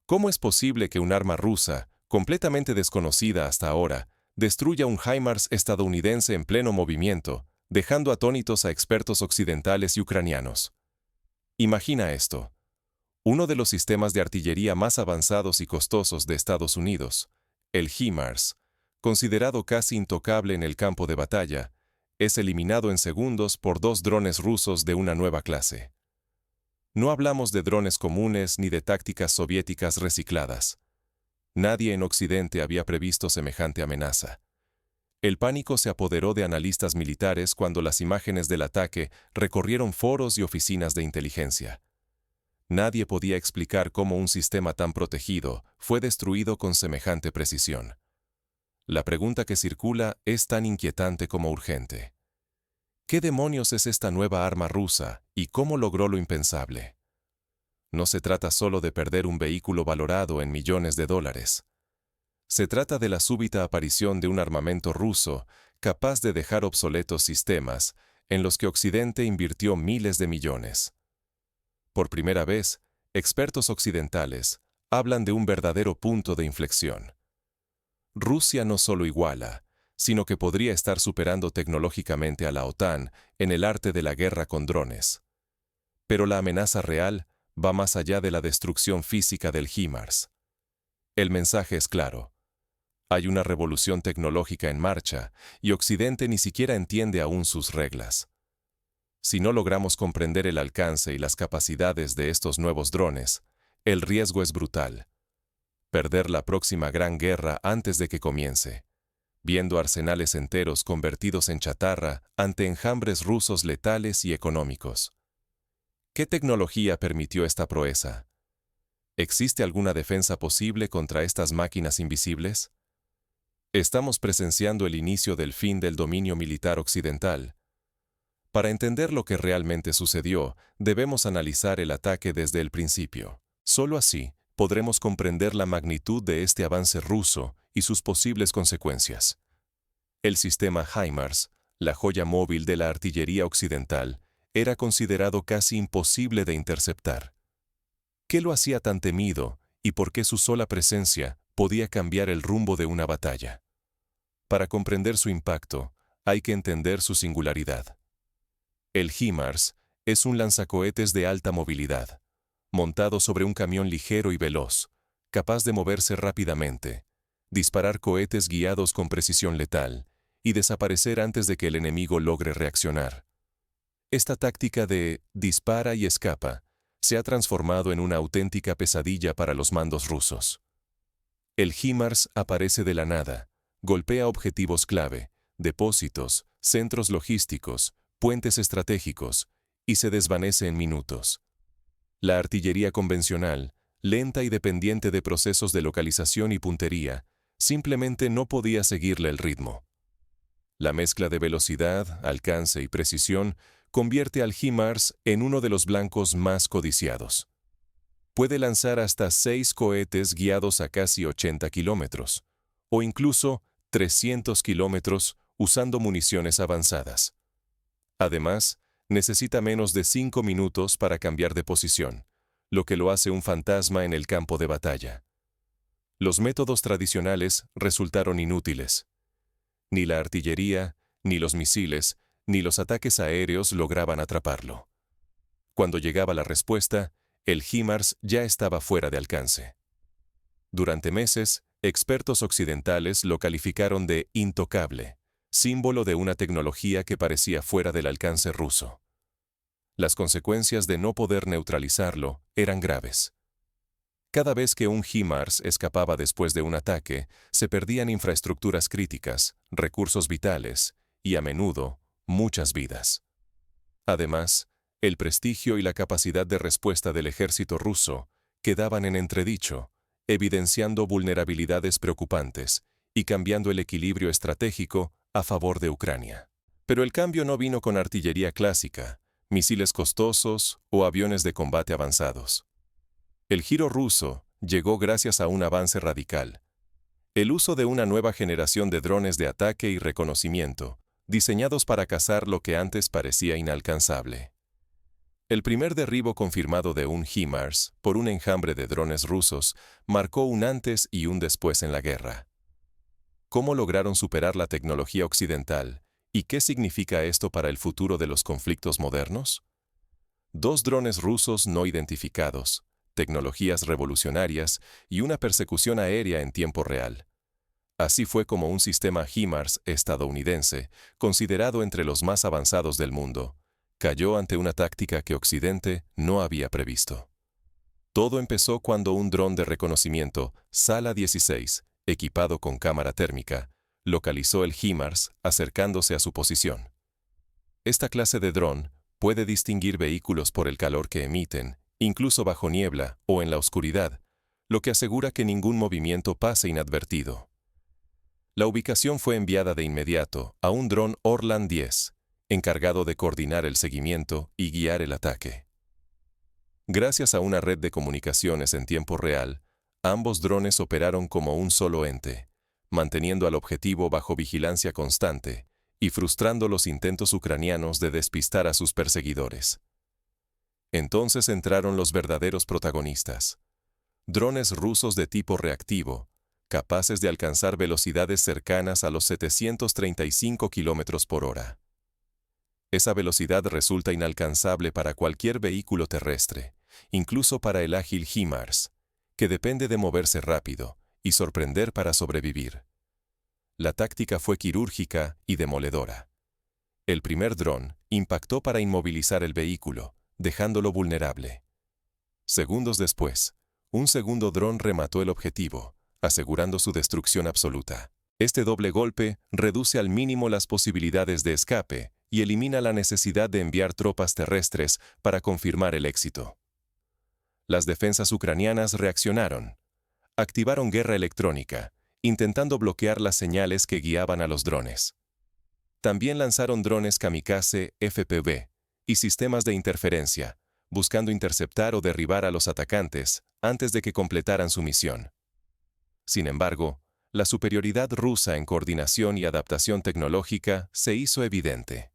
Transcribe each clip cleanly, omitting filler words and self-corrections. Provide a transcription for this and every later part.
¿Cómo es posible que un arma rusa, completamente desconocida hasta ahora, destruya un HIMARS estadounidense en pleno movimiento, dejando atónitos a expertos occidentales y ucranianos? Imagina esto. Uno de los sistemas de artillería más avanzados y costosos de Estados Unidos, el HIMARS, considerado casi intocable en el campo de batalla, es eliminado en segundos por 2 drones rusos de una nueva clase. No hablamos de drones comunes ni de tácticas soviéticas recicladas. Nadie en Occidente había previsto semejante amenaza. El pánico se apoderó de analistas militares cuando las imágenes del ataque recorrieron foros y oficinas de inteligencia. Nadie podía explicar cómo un sistema tan protegido fue destruido con semejante precisión. La pregunta que circula es tan inquietante como urgente. ¿Qué demonios es esta nueva arma rusa y cómo logró lo impensable? No se trata solo de perder un vehículo valorado en millones de dólares. Se trata de la súbita aparición de un armamento ruso capaz de dejar obsoletos sistemas en los que Occidente invirtió miles de millones. Por primera vez, expertos occidentales hablan de un verdadero punto de inflexión. Rusia no solo iguala, sino que podría estar superando tecnológicamente a la OTAN en el arte de la guerra con drones. Pero la amenaza real va más allá de la destrucción física del HIMARS. El mensaje es claro. Hay una revolución tecnológica en marcha y Occidente ni siquiera entiende aún sus reglas. Si no logramos comprender el alcance y las capacidades de estos nuevos drones, el riesgo es brutal. Perder la próxima gran guerra antes de que comience, viendo arsenales enteros convertidos en chatarra ante enjambres rusos letales y económicos. ¿Qué tecnología permitió esta proeza? ¿Existe alguna defensa posible contra estas máquinas invisibles? Estamos presenciando el inicio del fin del dominio militar occidental. Para entender lo que realmente sucedió, debemos analizar el ataque desde el principio. Solo así podremos comprender la magnitud de este avance ruso y sus posibles consecuencias. El sistema HIMARS, la joya móvil de la artillería occidental, era considerado casi imposible de interceptar. ¿Qué lo hacía tan temido y por qué su sola presencia podía cambiar el rumbo de una batalla? Para comprender su impacto, hay que entender su singularidad. El HIMARS es un lanzacohetes de alta movilidad, montado sobre un camión ligero y veloz, capaz de moverse rápidamente, disparar cohetes guiados con precisión letal y desaparecer antes de que el enemigo logre reaccionar. Esta táctica de dispara y escapa se ha transformado en una auténtica pesadilla para los mandos rusos. El HIMARS aparece de la nada, golpea objetivos clave, depósitos, centros logísticos, puentes estratégicos, y se desvanece en minutos. La artillería convencional, lenta y dependiente de procesos de localización y puntería, simplemente no podía seguirle el ritmo. La mezcla de velocidad, alcance y precisión convierte al HIMARS en uno de los blancos más codiciados. Puede lanzar hasta 6 cohetes guiados a casi 80 kilómetros, o incluso 300 kilómetros usando municiones avanzadas. Además, necesita menos de 5 minutos para cambiar de posición, lo que lo hace un fantasma en el campo de batalla. Los métodos tradicionales resultaron inútiles. Ni la artillería, ni los misiles, ni los ataques aéreos lograban atraparlo. Cuando llegaba la respuesta, el HIMARS ya estaba fuera de alcance. Durante meses, expertos occidentales lo calificaron de intocable, símbolo de una tecnología que parecía fuera del alcance ruso. Las consecuencias de no poder neutralizarlo eran graves. Cada vez que un HIMARS escapaba después de un ataque, se perdían infraestructuras críticas, recursos vitales y, a menudo, muchas vidas. Además, el prestigio y la capacidad de respuesta del ejército ruso quedaban en entredicho, evidenciando vulnerabilidades preocupantes y cambiando el equilibrio estratégico a favor de Ucrania. Pero el cambio no vino con artillería clásica, misiles costosos o aviones de combate avanzados. El giro ruso llegó gracias a un avance radical: el uso de una nueva generación de drones de ataque y reconocimiento, diseñados para cazar lo que antes parecía inalcanzable. El primer derribo confirmado de un HIMARS por un enjambre de drones rusos marcó un antes y un después en la guerra. ¿Cómo lograron superar la tecnología occidental? ¿Y qué significa esto para el futuro de los conflictos modernos? Dos drones rusos no identificados, tecnologías revolucionarias y una persecución aérea en tiempo real. Así fue como un sistema HIMARS estadounidense, considerado entre los más avanzados del mundo, cayó ante una táctica que Occidente no había previsto. Todo empezó cuando un dron de reconocimiento, Sala-16, equipado con cámara térmica, localizó el HIMARS acercándose a su posición. Esta clase de dron puede distinguir vehículos por el calor que emiten, incluso bajo niebla o en la oscuridad, lo que asegura que ningún movimiento pase inadvertido. La ubicación fue enviada de inmediato a un dron Orlan 10, encargado de coordinar el seguimiento y guiar el ataque. Gracias a una red de comunicaciones en tiempo real, ambos drones operaron como un solo ente, manteniendo al objetivo bajo vigilancia constante y frustrando los intentos ucranianos de despistar a sus perseguidores. Entonces entraron los verdaderos protagonistas. Drones rusos de tipo reactivo, capaces de alcanzar velocidades cercanas a los 735 km por hora. Esa velocidad resulta inalcanzable para cualquier vehículo terrestre, incluso para el ágil HIMARS, que depende de moverse rápido y sorprender para sobrevivir. La táctica fue quirúrgica y demoledora. El primer dron impactó para inmovilizar el vehículo, dejándolo vulnerable. Segundos después, un segundo dron remató el objetivo, asegurando su destrucción absoluta. Este doble golpe reduce al mínimo las posibilidades de escape y elimina la necesidad de enviar tropas terrestres para confirmar el éxito. Las defensas ucranianas reaccionaron. Activaron guerra electrónica, intentando bloquear las señales que guiaban a los drones. También lanzaron drones kamikaze FPV y sistemas de interferencia, buscando interceptar o derribar a los atacantes antes de que completaran su misión. Sin embargo, la superioridad rusa en coordinación y adaptación tecnológica se hizo evidente.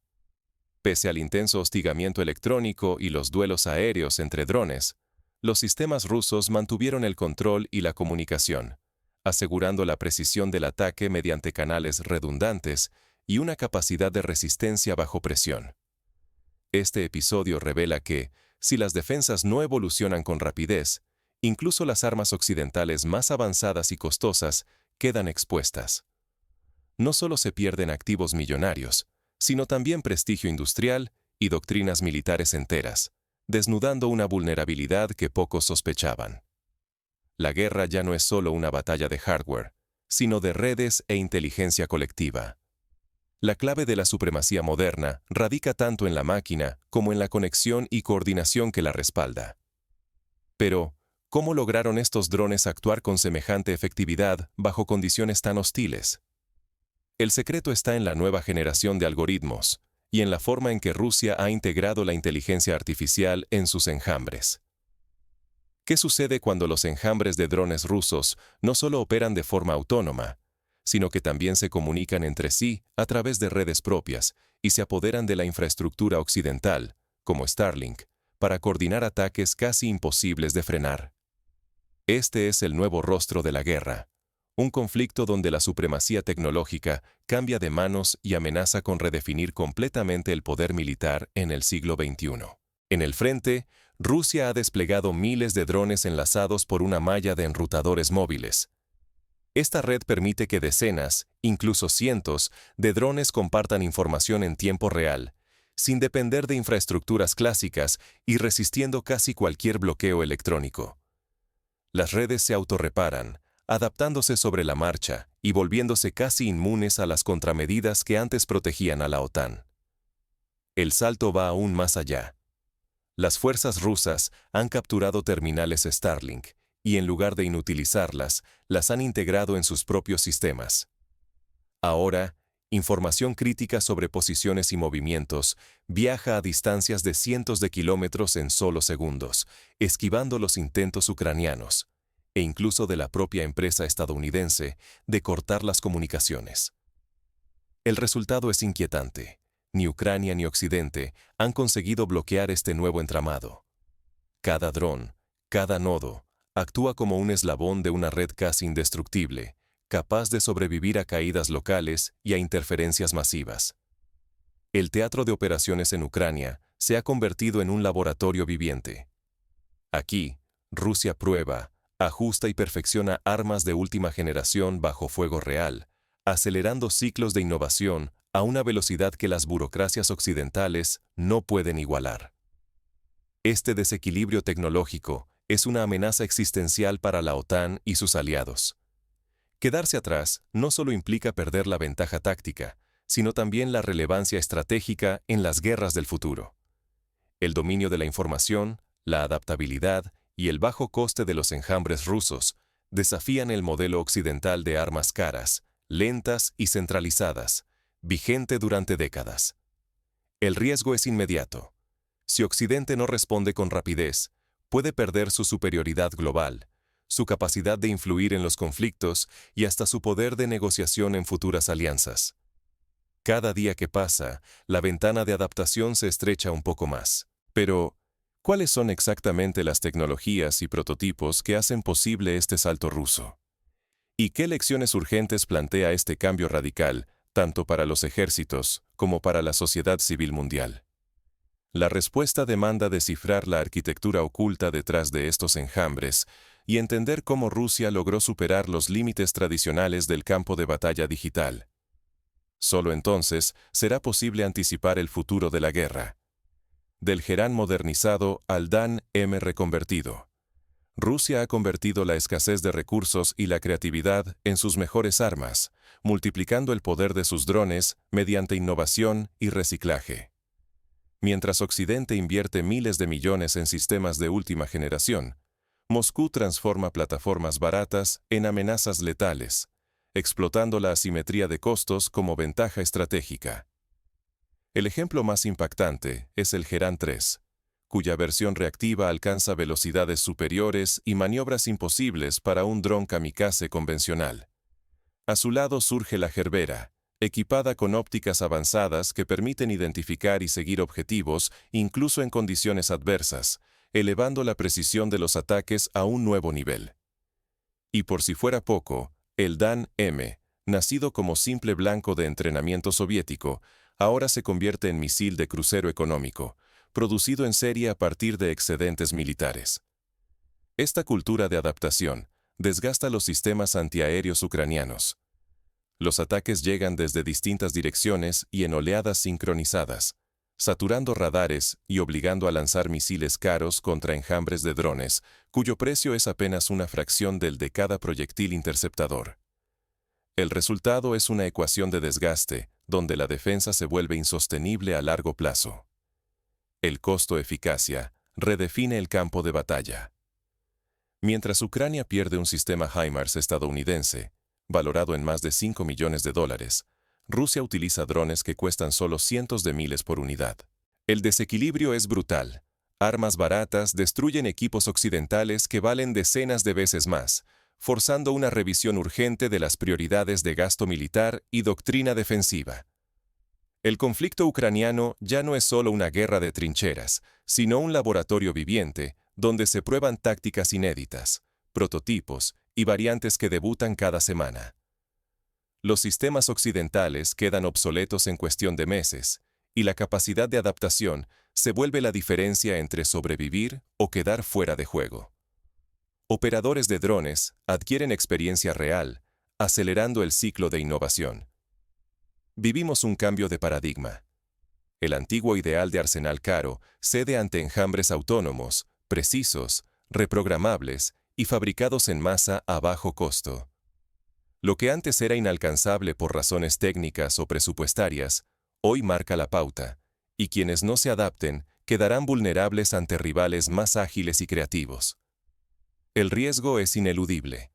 Pese al intenso hostigamiento electrónico y los duelos aéreos entre drones, los sistemas rusos mantuvieron el control y la comunicación, asegurando la precisión del ataque mediante canales redundantes y una capacidad de resistencia bajo presión. Este episodio revela que, si las defensas no evolucionan con rapidez, incluso las armas occidentales más avanzadas y costosas quedan expuestas. No solo se pierden activos millonarios, sino también prestigio industrial y doctrinas militares enteras, desnudando una vulnerabilidad que pocos sospechaban. La guerra ya no es solo una batalla de hardware, sino de redes e inteligencia colectiva. La clave de la supremacía moderna radica tanto en la máquina como en la conexión y coordinación que la respalda. Pero, ¿cómo lograron estos drones actuar con semejante efectividad bajo condiciones tan hostiles? El secreto está en la nueva generación de algoritmos y en la forma en que Rusia ha integrado la inteligencia artificial en sus enjambres. ¿Qué sucede cuando los enjambres de drones rusos no solo operan de forma autónoma, sino que también se comunican entre sí a través de redes propias y se apoderan de la infraestructura occidental, como Starlink, para coordinar ataques casi imposibles de frenar? Este es el nuevo rostro de la guerra, un conflicto donde la supremacía tecnológica cambia de manos y amenaza con redefinir completamente el poder militar en el siglo XXI. En el frente, Rusia ha desplegado miles de drones enlazados por una malla de enrutadores móviles. Esta red permite que decenas, incluso cientos, de drones compartan información en tiempo real, sin depender de infraestructuras clásicas y resistiendo casi cualquier bloqueo electrónico. Las redes se autorreparan, adaptándose sobre la marcha y volviéndose casi inmunes a las contramedidas que antes protegían a la OTAN. El salto va aún más allá. Las fuerzas rusas han capturado terminales Starlink y en lugar de inutilizarlas, las han integrado en sus propios sistemas. Ahora, información crítica sobre posiciones y movimientos viaja a distancias de cientos de kilómetros en solo segundos, esquivando los intentos ucranianos, e incluso de la propia empresa estadounidense, de cortar las comunicaciones. El resultado es inquietante. Ni Ucrania ni Occidente han conseguido bloquear este nuevo entramado. Cada dron, cada nodo, actúa como un eslabón de una red casi indestructible, capaz de sobrevivir a caídas locales y a interferencias masivas. El teatro de operaciones en Ucrania se ha convertido en un laboratorio viviente. Aquí, Rusia prueba, ajusta y perfecciona armas de última generación bajo fuego real, acelerando ciclos de innovación a una velocidad que las burocracias occidentales no pueden igualar. Este desequilibrio tecnológico es una amenaza existencial para la OTAN y sus aliados. Quedarse atrás no solo implica perder la ventaja táctica, sino también la relevancia estratégica en las guerras del futuro. El dominio de la información, la adaptabilidad y el bajo coste de los enjambres rusos desafían el modelo occidental de armas caras, lentas y centralizadas, vigente durante décadas. El riesgo es inmediato. Si Occidente no responde con rapidez, puede perder su superioridad global, su capacidad de influir en los conflictos y hasta su poder de negociación en futuras alianzas. Cada día que pasa, la ventana de adaptación se estrecha un poco más. Pero, ¿cuáles son exactamente las tecnologías y prototipos que hacen posible este salto ruso? ¿Y qué lecciones urgentes plantea este cambio radical, tanto para los ejércitos como para la sociedad civil mundial? La respuesta demanda descifrar la arquitectura oculta detrás de estos enjambres y entender cómo Rusia logró superar los límites tradicionales del campo de batalla digital. Solo entonces será posible anticipar el futuro de la guerra. Del Gerán modernizado al Dan-M reconvertido. Rusia ha convertido la escasez de recursos y la creatividad en sus mejores armas, multiplicando el poder de sus drones mediante innovación y reciclaje. Mientras Occidente invierte miles de millones en sistemas de última generación, Moscú transforma plataformas baratas en amenazas letales, explotando la asimetría de costos como ventaja estratégica. El ejemplo más impactante es el Gerán 3, cuya versión reactiva alcanza velocidades superiores y maniobras imposibles para un dron kamikaze convencional. A su lado surge la Gerbera, equipada con ópticas avanzadas que permiten identificar y seguir objetivos incluso en condiciones adversas, elevando la precisión de los ataques a un nuevo nivel. Y por si fuera poco, el Dan-M, nacido como simple blanco de entrenamiento soviético, ahora se convierte en misil de crucero económico, producido en serie a partir de excedentes militares. Esta cultura de adaptación desgasta los sistemas antiaéreos ucranianos. Los ataques llegan desde distintas direcciones y en oleadas sincronizadas, saturando radares y obligando a lanzar misiles caros contra enjambres de drones, cuyo precio es apenas una fracción del de cada proyectil interceptador. El resultado es una ecuación de desgaste, donde la defensa se vuelve insostenible a largo plazo. El costo-eficacia redefine el campo de batalla. Mientras Ucrania pierde un sistema HIMARS estadounidense, valorado en más de $5 millones, Rusia utiliza drones que cuestan solo cientos de miles por unidad. El desequilibrio es brutal. Armas baratas destruyen equipos occidentales que valen decenas de veces más, forzando una revisión urgente de las prioridades de gasto militar y doctrina defensiva. El conflicto ucraniano ya no es solo una guerra de trincheras, sino un laboratorio viviente donde se prueban tácticas inéditas, prototipos y variantes que debutan cada semana. Los sistemas occidentales quedan obsoletos en cuestión de meses, y la capacidad de adaptación se vuelve la diferencia entre sobrevivir o quedar fuera de juego. Operadores de drones adquieren experiencia real, acelerando el ciclo de innovación. Vivimos un cambio de paradigma. El antiguo ideal de arsenal caro cede ante enjambres autónomos, precisos, reprogramables y fabricados en masa a bajo costo. Lo que antes era inalcanzable por razones técnicas o presupuestarias, hoy marca la pauta, y quienes no se adapten quedarán vulnerables ante rivales más ágiles y creativos. El riesgo es ineludible.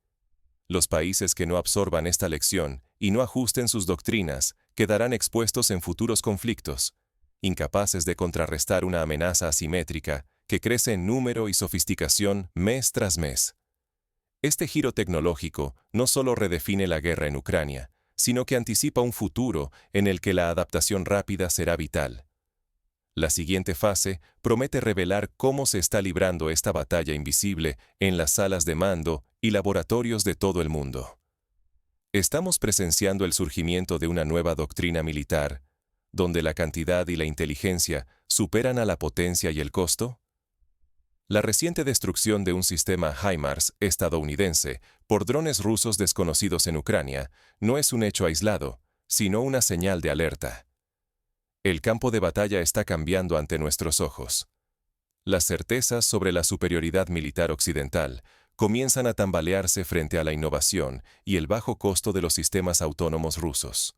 Los países que no absorban esta lección y no ajusten sus doctrinas quedarán expuestos en futuros conflictos, incapaces de contrarrestar una amenaza asimétrica que crece en número y sofisticación mes tras mes. Este giro tecnológico no solo redefine la guerra en Ucrania, sino que anticipa un futuro en el que la adaptación rápida será vital. La siguiente fase promete revelar cómo se está librando esta batalla invisible en las salas de mando y laboratorios de todo el mundo. Estamos presenciando el surgimiento de una nueva doctrina militar, donde la cantidad y la inteligencia superan a la potencia y el costo. La reciente destrucción de un sistema HIMARS estadounidense por drones rusos desconocidos en Ucrania no es un hecho aislado, sino una señal de alerta. El campo de batalla está cambiando ante nuestros ojos. Las certezas sobre la superioridad militar occidental comienzan a tambalearse frente a la innovación y el bajo costo de los sistemas autónomos rusos.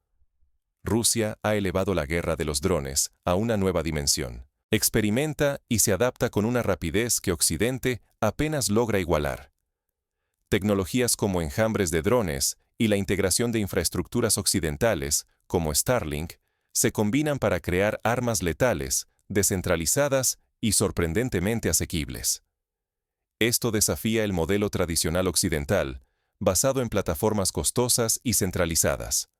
Rusia ha elevado la guerra de los drones a una nueva dimensión. Experimenta y se adapta con una rapidez que Occidente apenas logra igualar. Tecnologías como enjambres de drones y la integración de infraestructuras occidentales, como Starlink, se combinan para crear armas letales, descentralizadas y sorprendentemente asequibles. Esto desafía el modelo tradicional occidental, basado en plataformas costosas y centralizadas.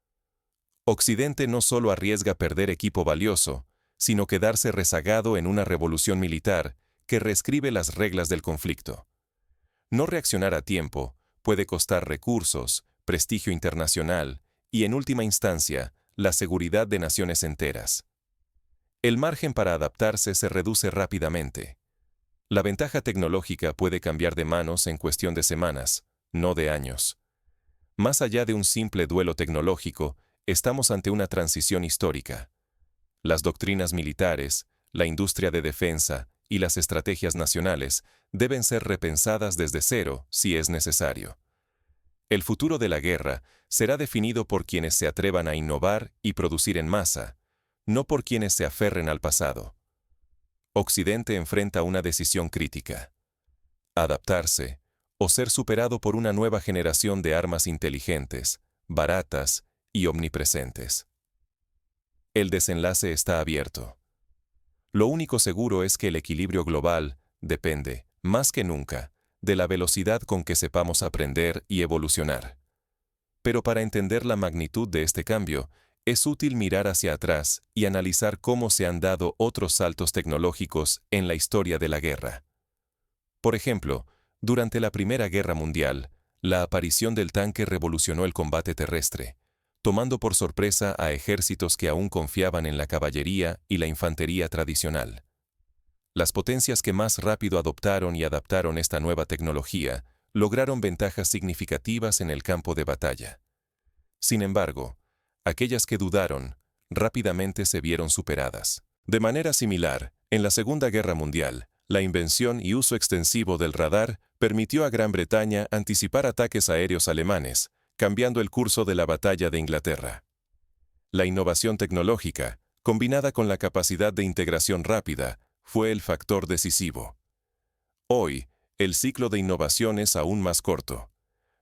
Occidente no solo arriesga perder equipo valioso, sino quedarse rezagado en una revolución militar que reescribe las reglas del conflicto. No reaccionar a tiempo puede costar recursos, prestigio internacional y, en última instancia, la seguridad de naciones enteras. El margen para adaptarse se reduce rápidamente. La ventaja tecnológica puede cambiar de manos en cuestión de semanas, no de años. Más allá de un simple duelo tecnológico, estamos ante una transición histórica. Las doctrinas militares, la industria de defensa y las estrategias nacionales deben ser repensadas desde cero si es necesario. El futuro de la guerra será definido por quienes se atrevan a innovar y producir en masa, no por quienes se aferren al pasado. Occidente enfrenta una decisión crítica: adaptarse o ser superado por una nueva generación de armas inteligentes, baratas y omnipresentes. El desenlace está abierto. Lo único seguro es que el equilibrio global depende, más que nunca, de la velocidad con que sepamos aprender y evolucionar. Pero para entender la magnitud de este cambio, es útil mirar hacia atrás y analizar cómo se han dado otros saltos tecnológicos en la historia de la guerra. Por ejemplo, durante la Primera Guerra Mundial, la aparición del tanque revolucionó el combate terrestre, tomando por sorpresa a ejércitos que aún confiaban en la caballería y la infantería tradicional. Las potencias que más rápido adoptaron y adaptaron esta nueva tecnología lograron ventajas significativas en el campo de batalla. Sin embargo, aquellas que dudaron rápidamente se vieron superadas. De manera similar, en la Segunda Guerra Mundial, la invención y uso extensivo del radar permitió a Gran Bretaña anticipar ataques aéreos alemanes, cambiando el curso de la batalla de Inglaterra. La innovación tecnológica, combinada con la capacidad de integración rápida, fue el factor decisivo. Hoy, el ciclo de innovación es aún más corto.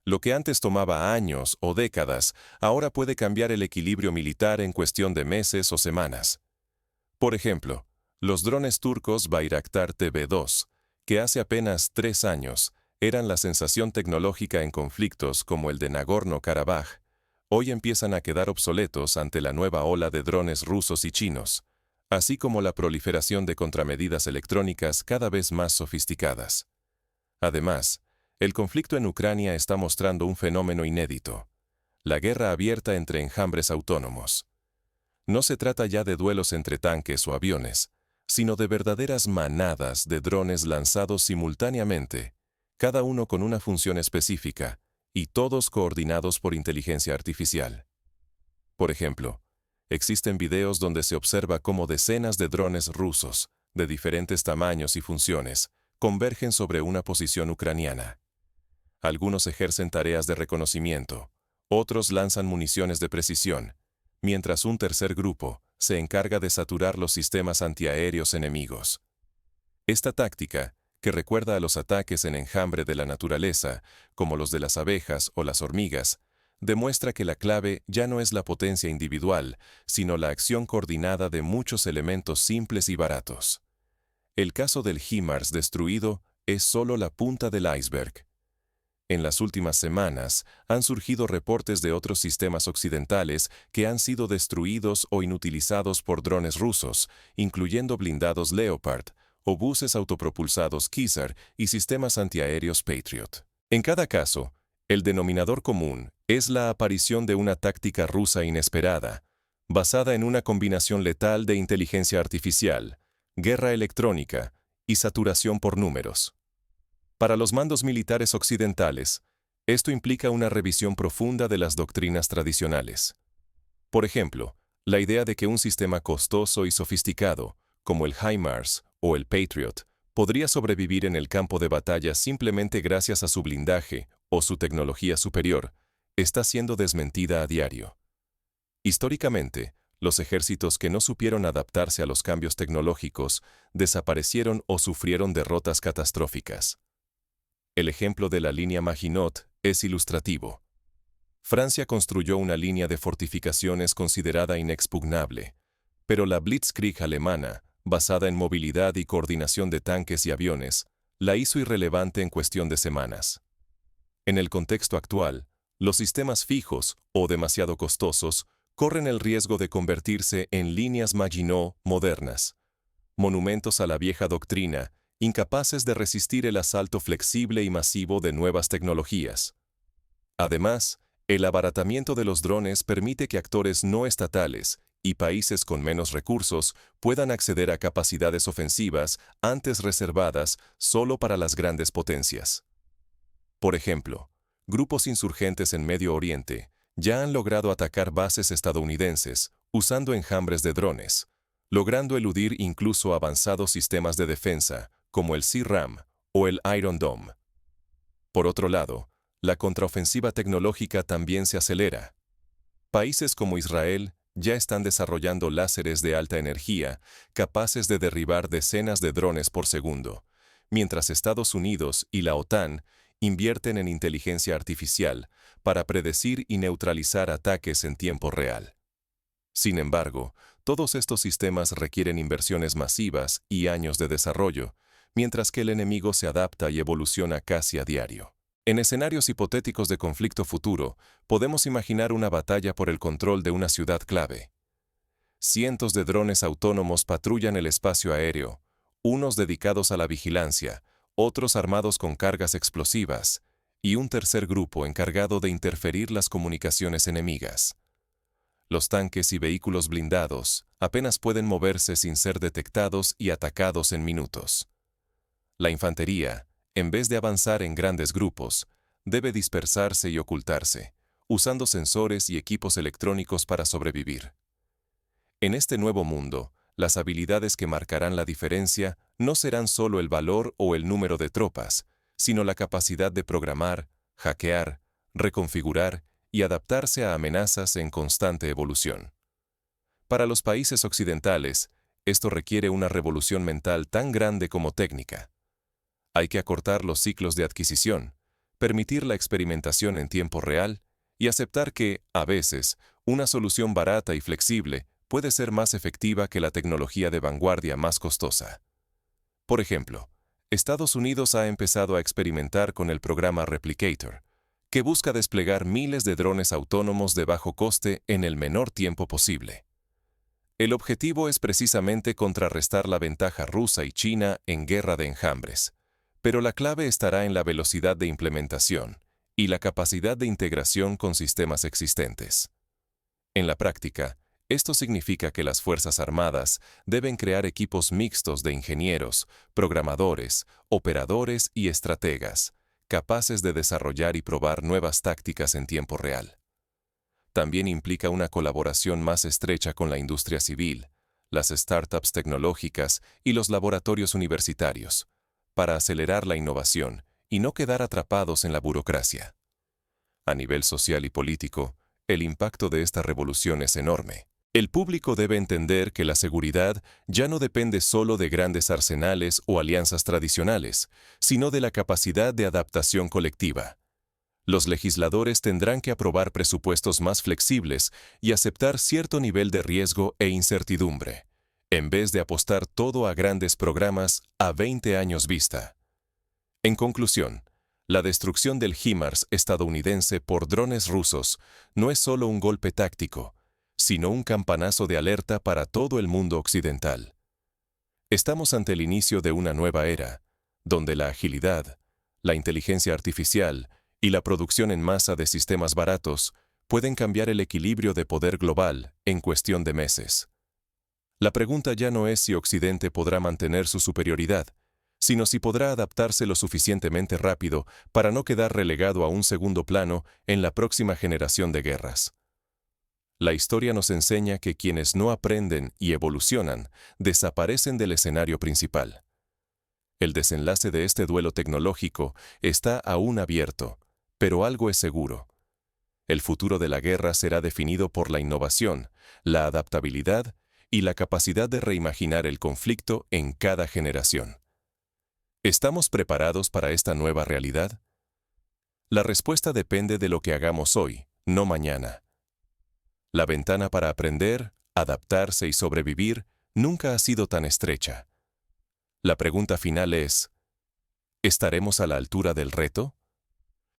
Lo que antes tomaba años o décadas, ahora puede cambiar el equilibrio militar en cuestión de meses o semanas. Por ejemplo, los drones turcos Bayraktar TB2, que hace apenas 3 años eran la sensación tecnológica en conflictos como el de Nagorno-Karabaj, hoy empiezan a quedar obsoletos ante la nueva ola de drones rusos y chinos, así como la proliferación de contramedidas electrónicas cada vez más sofisticadas. Además, el conflicto en Ucrania está mostrando un fenómeno inédito: la guerra abierta entre enjambres autónomos. No se trata ya de duelos entre tanques o aviones, sino de verdaderas manadas de drones lanzados simultáneamente, cada uno con una función específica, y todos coordinados por inteligencia artificial. Por ejemplo, existen videos donde se observa cómo decenas de drones rusos, de diferentes tamaños y funciones, convergen sobre una posición ucraniana. Algunos ejercen tareas de reconocimiento, otros lanzan municiones de precisión, mientras un tercer grupo se encarga de saturar los sistemas antiaéreos enemigos. Esta táctica, que recuerda a los ataques en enjambre de la naturaleza, como los de las abejas o las hormigas, demuestra que la clave ya no es la potencia individual, sino la acción coordinada de muchos elementos simples y baratos. El caso del HIMARS destruido es solo la punta del iceberg. En las últimas semanas, han surgido reportes de otros sistemas occidentales que han sido destruidos o inutilizados por drones rusos, incluyendo blindados Leopard, obuses autopropulsados Kizar y sistemas antiaéreos Patriot. En cada caso, el denominador común es la aparición de una táctica rusa inesperada, basada en una combinación letal de inteligencia artificial, guerra electrónica y saturación por números. Para los mandos militares occidentales, esto implica una revisión profunda de las doctrinas tradicionales. Por ejemplo, la idea de que un sistema costoso y sofisticado, como el HIMARS o el Patriot, podría sobrevivir en el campo de batalla simplemente gracias a su blindaje o su tecnología superior, está siendo desmentida a diario. Históricamente, los ejércitos que no supieron adaptarse a los cambios tecnológicos desaparecieron o sufrieron derrotas catastróficas. El ejemplo de la línea Maginot es ilustrativo. Francia construyó una línea de fortificaciones considerada inexpugnable, pero la Blitzkrieg alemana, basada en movilidad y coordinación de tanques y aviones, la hizo irrelevante en cuestión de semanas. En el contexto actual, los sistemas fijos o demasiado costosos corren el riesgo de convertirse en líneas Maginot modernas, monumentos a la vieja doctrina, incapaces de resistir el asalto flexible y masivo de nuevas tecnologías. Además, el abaratamiento de los drones permite que actores no estatales y países con menos recursos puedan acceder a capacidades ofensivas antes reservadas solo para las grandes potencias. Por ejemplo, grupos insurgentes en Medio Oriente ya han logrado atacar bases estadounidenses usando enjambres de drones, logrando eludir incluso avanzados sistemas de defensa como el C-RAM o el Iron Dome. Por otro lado, la contraofensiva tecnológica también se acelera. Países como Israel ya están desarrollando láseres de alta energía capaces de derribar decenas de drones por segundo, mientras Estados Unidos y la OTAN invierten en inteligencia artificial para predecir y neutralizar ataques en tiempo real. Sin embargo, todos estos sistemas requieren inversiones masivas y años de desarrollo, mientras que el enemigo se adapta y evoluciona casi a diario. En escenarios hipotéticos de conflicto futuro, podemos imaginar una batalla por el control de una ciudad clave. Cientos de drones autónomos patrullan el espacio aéreo, unos dedicados a la vigilancia, otros armados con cargas explosivas, y un tercer grupo encargado de interferir las comunicaciones enemigas. Los tanques y vehículos blindados apenas pueden moverse sin ser detectados y atacados en minutos. La infantería, en vez de avanzar en grandes grupos, debe dispersarse y ocultarse, usando sensores y equipos electrónicos para sobrevivir. En este nuevo mundo, las habilidades que marcarán la diferencia no serán solo el valor o el número de tropas, sino la capacidad de programar, hackear, reconfigurar y adaptarse a amenazas en constante evolución. Para los países occidentales, esto requiere una revolución mental tan grande como técnica. Hay que acortar los ciclos de adquisición, permitir la experimentación en tiempo real y aceptar que, a veces, una solución barata y flexible puede ser más efectiva que la tecnología de vanguardia más costosa. Por ejemplo, Estados Unidos ha empezado a experimentar con el programa Replicator, que busca desplegar miles de drones autónomos de bajo coste en el menor tiempo posible. El objetivo es precisamente contrarrestar la ventaja rusa y china en guerra de enjambres, pero la clave estará en la velocidad de implementación y la capacidad de integración con sistemas existentes. En la práctica, esto significa que las Fuerzas Armadas deben crear equipos mixtos de ingenieros, programadores, operadores y estrategas, capaces de desarrollar y probar nuevas tácticas en tiempo real. También implica una colaboración más estrecha con la industria civil, las startups tecnológicas y los laboratorios universitarios, para acelerar la innovación y no quedar atrapados en la burocracia. A nivel social y político, el impacto de esta revolución es enorme. El público debe entender que la seguridad ya no depende solo de grandes arsenales o alianzas tradicionales, sino de la capacidad de adaptación colectiva. Los legisladores tendrán que aprobar presupuestos más flexibles y aceptar cierto nivel de riesgo e incertidumbre, en vez de apostar todo a grandes programas a 20 años vista. En conclusión, La destrucción del HIMARS estadounidense por drones rusos no es solo un golpe táctico, sino un campanazo de alerta para todo el mundo occidental. Estamos ante el inicio de una nueva era, donde la agilidad, la inteligencia artificial y la producción en masa de sistemas baratos pueden cambiar el equilibrio de poder global en cuestión de meses. La pregunta ya no es si Occidente podrá mantener su superioridad, sino si podrá adaptarse lo suficientemente rápido para no quedar relegado a un segundo plano en la próxima generación de guerras. La historia nos enseña que quienes no aprenden y evolucionan desaparecen del escenario principal. El desenlace de este duelo tecnológico está aún abierto, pero algo es seguro. El futuro de la guerra será definido por la innovación, la adaptabilidad y la capacidad de reimaginar el conflicto en cada generación. ¿Estamos preparados para esta nueva realidad? La respuesta depende de lo que hagamos hoy, no mañana. La ventana para aprender, adaptarse y sobrevivir nunca ha sido tan estrecha. La pregunta final es, ¿estaremos a la altura del reto?